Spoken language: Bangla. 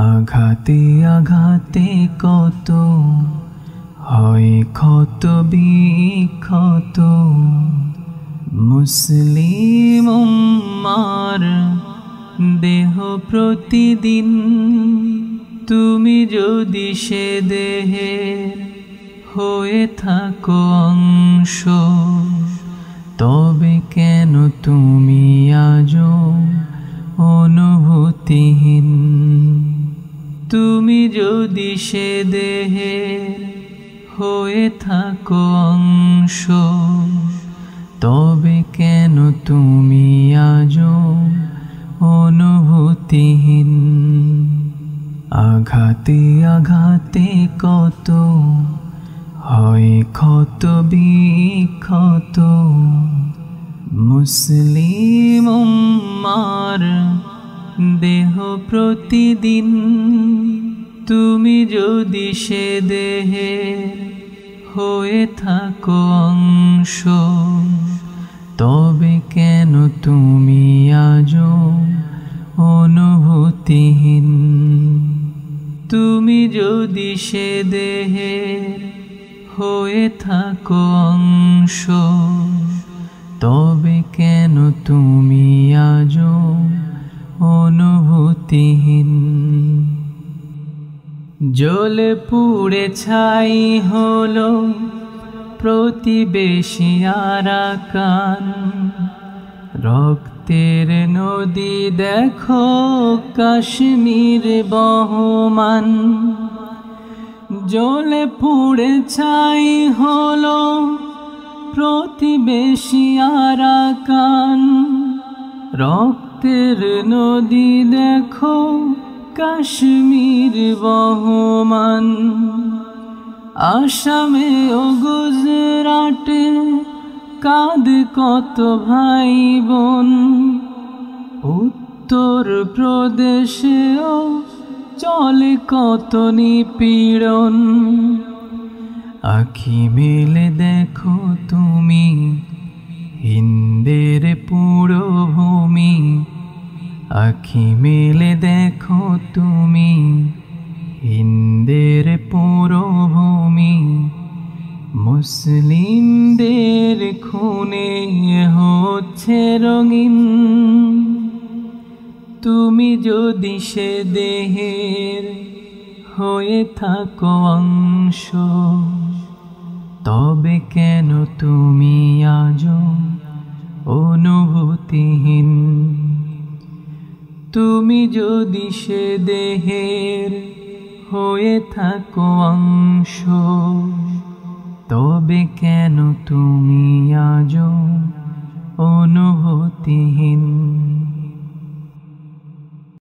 আঘাতে আঘাতে কত হয় ক্ষত বিক্ষত মুসলিম উম্মার দেহ প্রতিদিন। তুমি যদি সে দেহের হয়ে থাকো অংশ, তবে কেন তুমি আজও অনুভূতিহীন? তুমি যদি সে দেহের হয়ে থাকো অংশ, তবে কেন তুমি আজও অনুভূতিহীন? আঘাতে আঘাতে কত হয় ক্ষত বিক্ষত মুসলিম উম্মার দেহ প্রতিদিন। তুমি যদি সে দেহের হয়ে থাকো অংশ, তবে কেন তুমি আজও অনুভূতিহীন? তুমি যদি সে দেহের হয়ে থাকো অংশ, তবে কেন তুমি আজও অনুভূতিহীন? জ্বলে পুড়ে ছাই হলো প্রতিবেশী আরাকান, রক্তের নদী দেখো কাশ্মীর বহমান। জ্বলে পুড়ে ছাই হলো প্রতিবেশী আরাকান, রক্তের নদী দেখো কাশ্মীর বহমান। আসামে ও গুজরাটে কাঁদ কত ভাই বোন, উত্তর প্রদেশেও চলে কত নিপীড়ন। আখি মেলে দেখো তুমি হিন্দের পুরভূমি, আখি মেলে দেখো তুমি হিন্দের পুরভূমি। মুসলিমদের খুনে হচ্ছে রঙিন। তুমি যদি সে দেহের হয়ে থাকো অংশ, তবে কেন তুমি আজও অনুভূতিহীন? তুমি যদি সে দেহের হয়ে থাকো অংশ, তবে কেন তুমি আজও অনুভূতিহীন?